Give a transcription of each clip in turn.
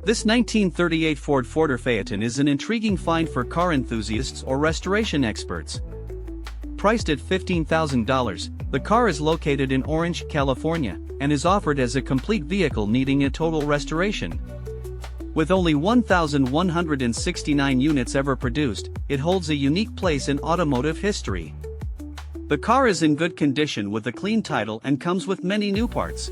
This 1938 Ford Fordor Phaeton is an intriguing find for car enthusiasts or restoration experts. Priced at $15,000, the car is located in Orange, California, and is offered as a complete vehicle needing a total restoration. With only 1,169 units ever produced, it holds a unique place in automotive history. The car is in good condition with a clean title and comes with many new parts.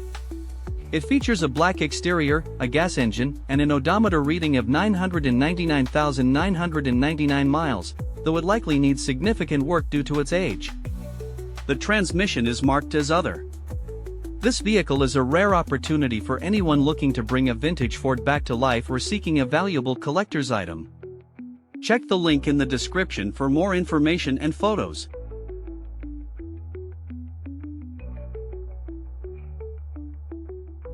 It features a black exterior, a gas engine, and an odometer reading of 999,999 miles, though it likely needs significant work due to its age. The transmission is marked as Other. This vehicle is a rare opportunity for anyone looking to bring a vintage Ford back to life or seeking a valuable collector's item. Check the link in the description for more information and photos.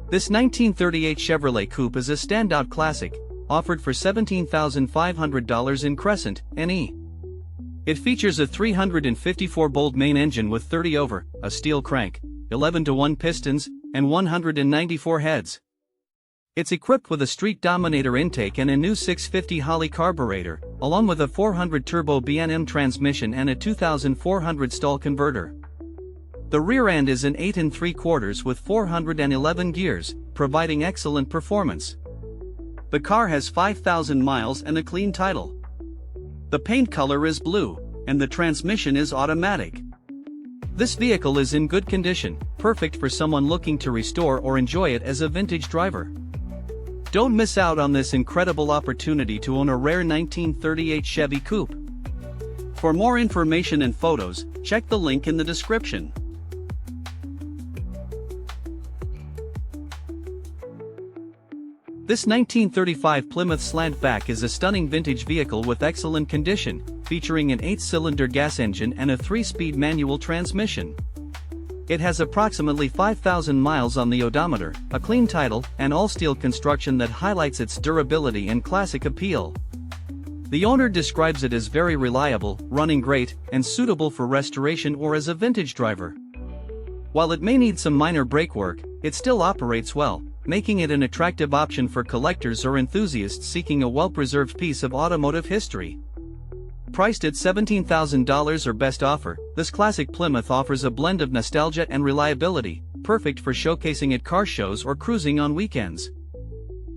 This 1938 Chevrolet Coupe is a standout classic, offered for $17,500 in Crescent, NE. It features a 354-bolt main engine with 30 over, a steel crank, 11-to-1 pistons, and 194 heads. It's equipped with a Street Dominator intake and a new 650 Holley carburetor, along with a 400 turbo B&M transmission and a 2,400 stall converter. The rear end is an 8 3/4 with 411 gears, providing excellent performance. The car has 5,000 miles and a clean title. The paint color is blue, and the transmission is automatic. This vehicle is in good condition, perfect for someone looking to restore or enjoy it as a vintage driver. Don't miss out on this incredible opportunity to own a rare 1938 Chevy Coupe. For more information and photos, check the link in the description. This 1935 Plymouth Slant is a stunning vintage vehicle with excellent condition, featuring an 8-cylinder gas engine and a 3-speed manual transmission. It has approximately 5,000 miles on the odometer, a clean title, and all-steel construction that highlights its durability and classic appeal. The owner describes it as very reliable, running great, and suitable for restoration or as a vintage driver. While it may need some minor brake work, it still operates well, making it an attractive option for collectors or enthusiasts seeking a well-preserved piece of automotive history. Priced at $17,000 or best offer, this classic Plymouth offers a blend of nostalgia and reliability, perfect for showcasing at car shows or cruising on weekends.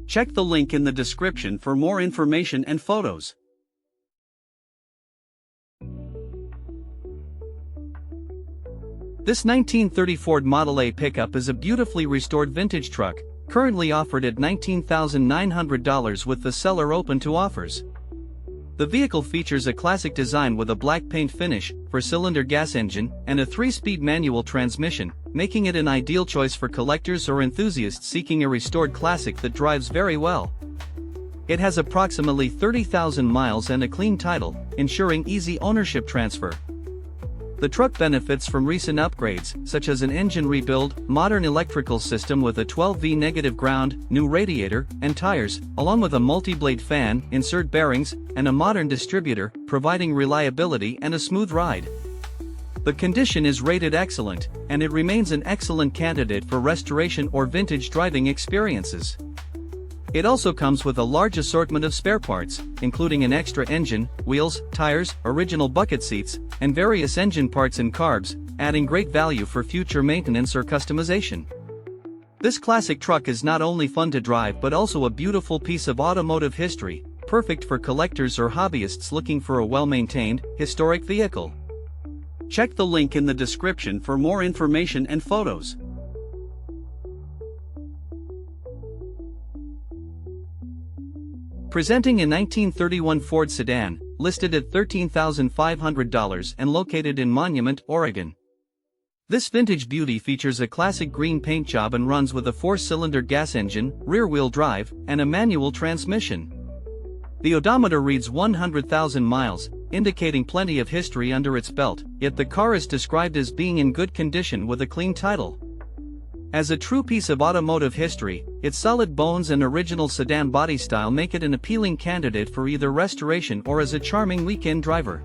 Check the link in the description for more information and photos. This 1930 Ford Model A pickup is a beautifully restored vintage truck, currently offered at $19,900 with the seller open to offers. The vehicle features a classic design with a black paint finish, 4-cylinder gas engine, and a 3-speed manual transmission, making it an ideal choice for collectors or enthusiasts seeking a restored classic that drives very well. It has approximately 30,000 miles and a clean title, ensuring easy ownership transfer. The truck benefits from recent upgrades, such as an engine rebuild, modern electrical system with a 12V negative ground, new radiator, and tires, along with a multi-blade fan, insert bearings, and a modern distributor, providing reliability and a smooth ride. The condition is rated excellent, and it remains an excellent candidate for restoration or vintage driving experiences. It also comes with a large assortment of spare parts, including an extra engine, wheels, tires, original bucket seats, and various engine parts and carbs, adding great value for future maintenance or customization. This classic truck is not only fun to drive but also a beautiful piece of automotive history, perfect for collectors or hobbyists looking for a well-maintained, historic vehicle. Check the link in the description for more information and photos. Presenting a 1931 Ford Sedan, listed at $13,500 and located in Monument, Oregon. This vintage beauty features a classic green paint job and runs with a 4-cylinder gas engine, rear-wheel drive, and a manual transmission. The odometer reads 100,000 miles, indicating plenty of history under its belt, yet the car is described as being in good condition with a clean title. As a true piece of automotive history, its solid bones and original sedan body style make it an appealing candidate for either restoration or as a charming weekend driver.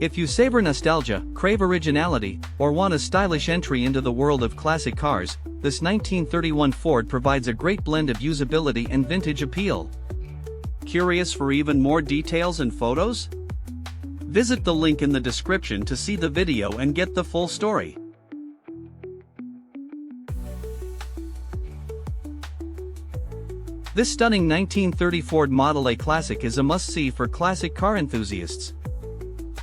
If you savor nostalgia, crave originality, or want a stylish entry into the world of classic cars, this 1931 Ford provides a great blend of usability and vintage appeal. Curious for even more details and photos? Visit the link in the description to see the video and get the full story. This stunning 1930 Ford Model A Classic is a must-see for classic car enthusiasts.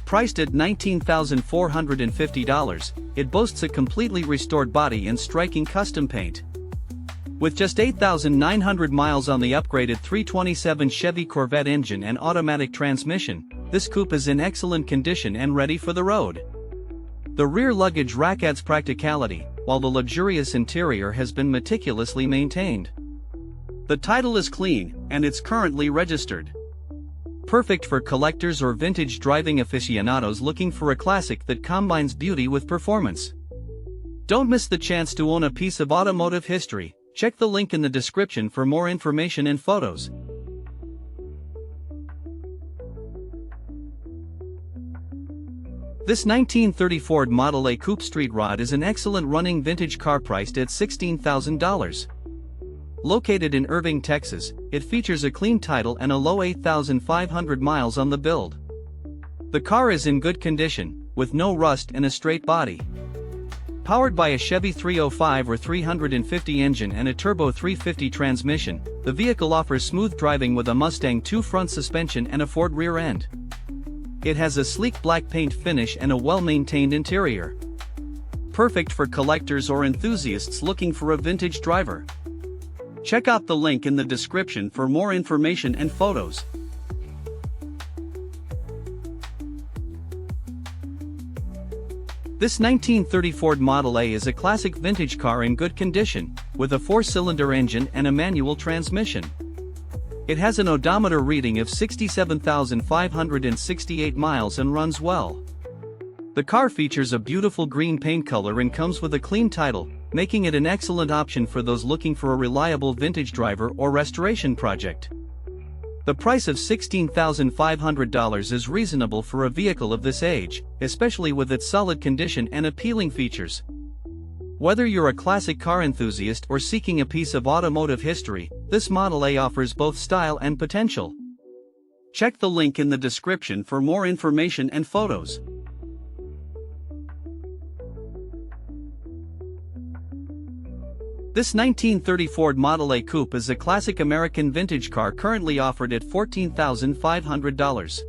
Priced at $19,450, it boasts a completely restored body and striking custom paint. With just 8,900 miles on the upgraded 327 Chevy Corvette engine and automatic transmission, this coupe is in excellent condition and ready for the road. The rear luggage rack adds practicality, while the luxurious interior has been meticulously maintained. The title is clean, and it's currently registered. Perfect for collectors or vintage driving aficionados looking for a classic that combines beauty with performance. Don't miss the chance to own a piece of automotive history. Check the link in the description for more information and photos. This 1930 Ford Model A Coupe Street Rod is an excellent running vintage car priced at $16,000. Located in Irving, Texas, it features a clean title and a low 8,500 miles on the build. The car is in good condition, with no rust and a straight body. Powered by a Chevy 305 or 350 engine and a turbo 350 transmission, the vehicle offers smooth driving with a Mustang 2 front suspension and a Ford rear end. It has a sleek black paint finish and a well-maintained interior. Perfect for collectors or enthusiasts looking for a vintage driver. Check out the link in the description for more information and photos. This 1930 Ford Model A is a classic vintage car in good condition, with a 4-cylinder engine and a manual transmission. It has an odometer reading of 67,568 miles and runs well. The car features a beautiful green paint color and comes with a clean title, making it an excellent option for those looking for a reliable vintage driver or restoration project. The price of $16,500 is reasonable for a vehicle of this age, especially with its solid condition and appealing features. Whether you're a classic car enthusiast or seeking a piece of automotive history, this Model A offers both style and potential. Check the link in the description for more information and photos. This 1930 Ford Model A Coupe is a classic American vintage car currently offered at $14,500.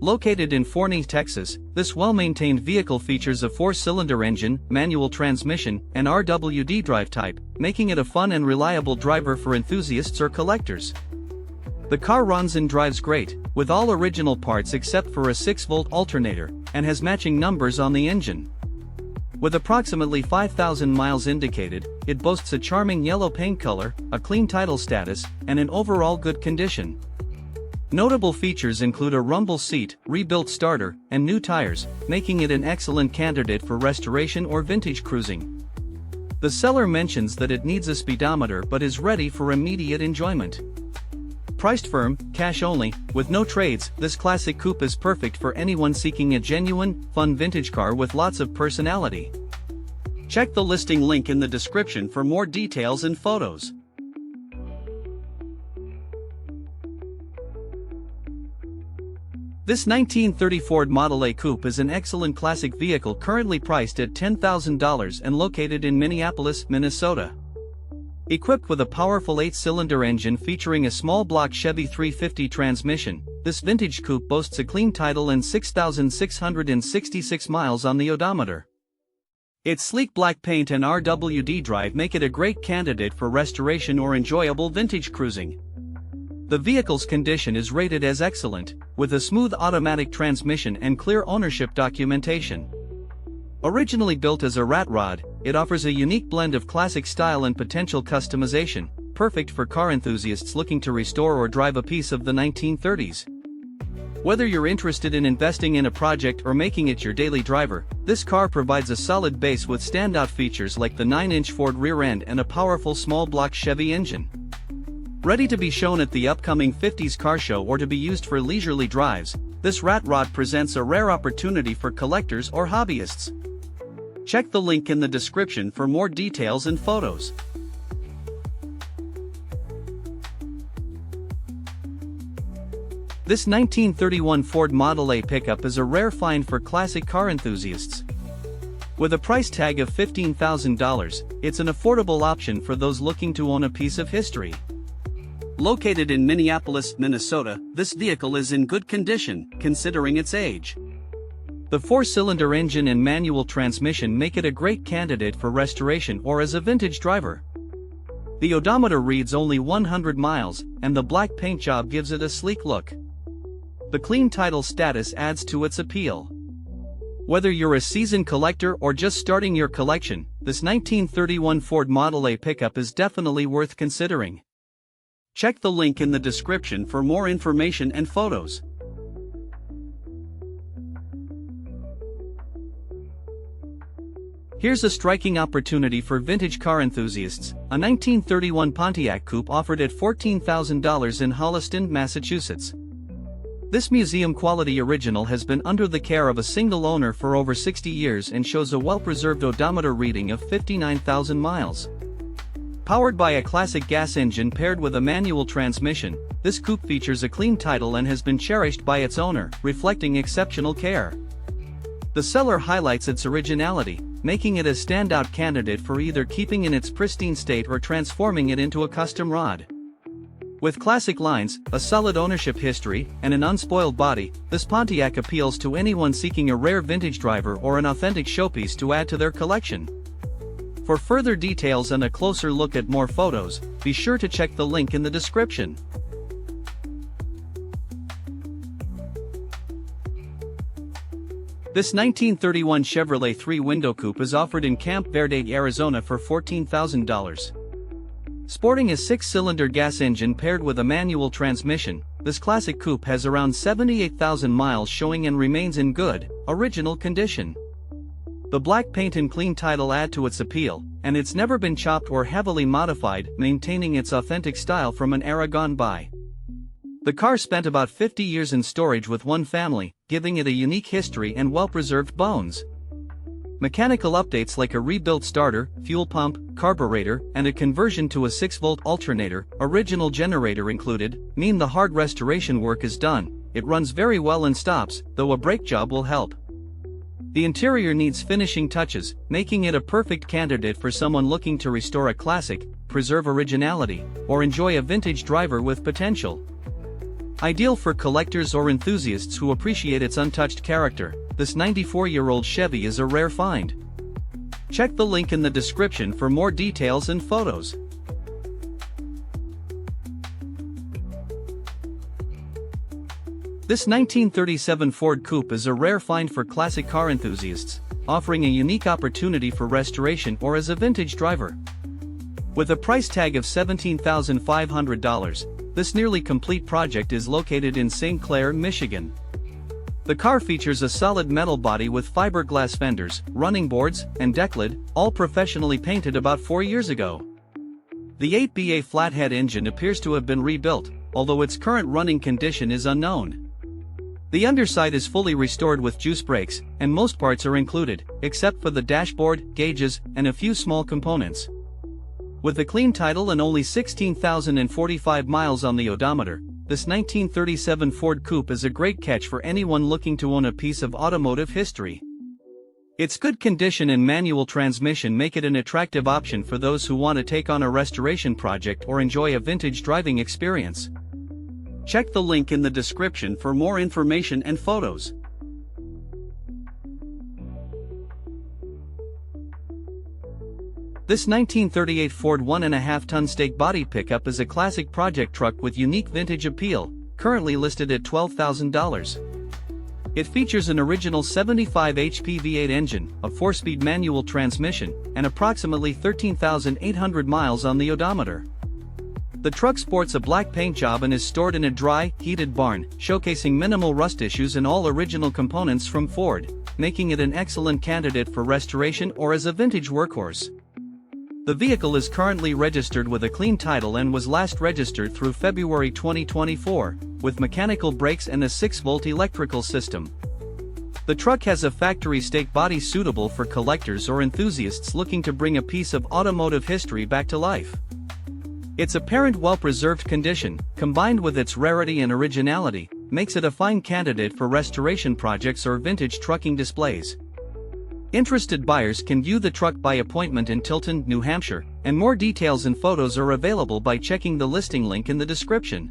Located in Forney, Texas, this well-maintained vehicle features a 4-cylinder engine, manual transmission, and RWD drive type, making it a fun and reliable driver for enthusiasts or collectors. The car runs and drives great, with all original parts except for a 6-volt alternator, and has matching numbers on the engine. With approximately 5,000 miles indicated, it boasts a charming yellow paint color, a clean title status, and an overall good condition. Notable features include a rumble seat, rebuilt starter, and new tires, making it an excellent candidate for restoration or vintage cruising. The seller mentions that it needs a speedometer but is ready for immediate enjoyment. Priced firm, cash only, with no trades, this classic coupe is perfect for anyone seeking a genuine, fun vintage car with lots of personality. Check the listing link in the description for more details and photos. This 1930 Ford Model A Coupe is an excellent classic vehicle currently priced at $10,000 and located in Minneapolis, Minnesota. Equipped with a powerful 8-cylinder engine featuring a small block Chevy 350 transmission, this vintage coupe boasts a clean title and 6,666 miles on the odometer. Its sleek black paint and RWD drive make it a great candidate for restoration or enjoyable vintage cruising. The vehicle's condition is rated as excellent, with a smooth automatic transmission and clear ownership documentation. Originally built as a rat rod, it offers a unique blend of classic style and potential customization, perfect for car enthusiasts looking to restore or drive a piece of the 1930s. Whether you're interested in investing in a project or making it your daily driver, this car provides a solid base with standout features like the 9-inch Ford rear end and a powerful small block Chevy engine. Ready to be shown at the upcoming 50s car show or to be used for leisurely drives, this rat rod presents a rare opportunity for collectors or hobbyists. Check the link in the description for more details and photos. This 1931 Ford Model A pickup is a rare find for classic car enthusiasts. With a price tag of $15,000, it's an affordable option for those looking to own a piece of history. Located in Minneapolis, Minnesota, this vehicle is in good condition, considering its age. The four-cylinder engine and manual transmission make it a great candidate for restoration or as a vintage driver. The odometer reads only 100 miles, and the black paint job gives it a sleek look. The clean title status adds to its appeal. Whether you're a seasoned collector or just starting your collection, this 1931 Ford Model A pickup is definitely worth considering. Check the link in the description for more information and photos. Here's a striking opportunity for vintage car enthusiasts, a 1931 Pontiac Coupe offered at $14,000 in Holliston, Massachusetts. This museum-quality original has been under the care of a single owner for over 60 years and shows a well-preserved odometer reading of 59,000 miles. Powered by a classic gas engine paired with a manual transmission, this coupe features a clean title and has been cherished by its owner, reflecting exceptional care. The seller highlights its originality, making it a standout candidate for either keeping in its pristine state or transforming it into a custom rod. With classic lines, a solid ownership history, and an unspoiled body, this Pontiac appeals to anyone seeking a rare vintage driver or an authentic showpiece to add to their collection. For further details and a closer look at more photos, be sure to check the link in the description. This 1931 Chevrolet three-window coupe is offered in Camp Verde, Arizona for $14,000. Sporting a six-cylinder gas engine paired with a manual transmission, this classic coupe has around 78,000 miles showing and remains in good, original condition. The black paint and clean title add to its appeal, and it's never been chopped or heavily modified, maintaining its authentic style from an era gone by. The car spent about 50 years in storage with one family, giving it a unique history and well-preserved bones. Mechanical updates like a rebuilt starter, fuel pump, carburetor, and a conversion to a 6-volt alternator, original generator included, mean the hard restoration work is done. It runs very well and stops, though a brake job will help. The interior needs finishing touches, making it a perfect candidate for someone looking to restore a classic, preserve originality, or enjoy a vintage driver with potential. Ideal for collectors or enthusiasts who appreciate its untouched character, this 94-year-old Chevy is a rare find. Check the link in the description for more details and photos. This 1937 Ford Coupe is a rare find for classic car enthusiasts, offering a unique opportunity for restoration or as a vintage driver. With a price tag of $17,500, this nearly complete project is located in St. Clair, Michigan. The car features a solid metal body with fiberglass fenders, running boards, and deck lid, all professionally painted about 4 years ago. The 8BA flathead engine appears to have been rebuilt, although its current running condition is unknown. The underside is fully restored with juice brakes, and most parts are included, except for the dashboard, gauges, and a few small components. With a clean title and only 16,045 miles on the odometer, this 1937 Ford Coupe is a great catch for anyone looking to own a piece of automotive history. Its good condition and manual transmission make it an attractive option for those who want to take on a restoration project or enjoy a vintage driving experience. Check the link in the description for more information and photos. This 1938 Ford 1.5-ton stake body pickup is a classic project truck with unique vintage appeal, currently listed at $12,000. It features an original 75 HP V8 engine, a 4-speed manual transmission, and approximately 13,800 miles on the odometer. The truck sports a black paint job and is stored in a dry, heated barn, showcasing minimal rust issues and all original components from Ford, making it an excellent candidate for restoration or as a vintage workhorse. The vehicle is currently registered with a clean title and was last registered through February 2024, with mechanical brakes and a 6-volt electrical system. The truck has a factory-stake body suitable for collectors or enthusiasts looking to bring a piece of automotive history back to life. Its apparent well-preserved condition, combined with its rarity and originality, makes it a fine candidate for restoration projects or vintage trucking displays. Interested buyers can view the truck by appointment in Tilton, New Hampshire, and more details and photos are available by checking the listing link in the description.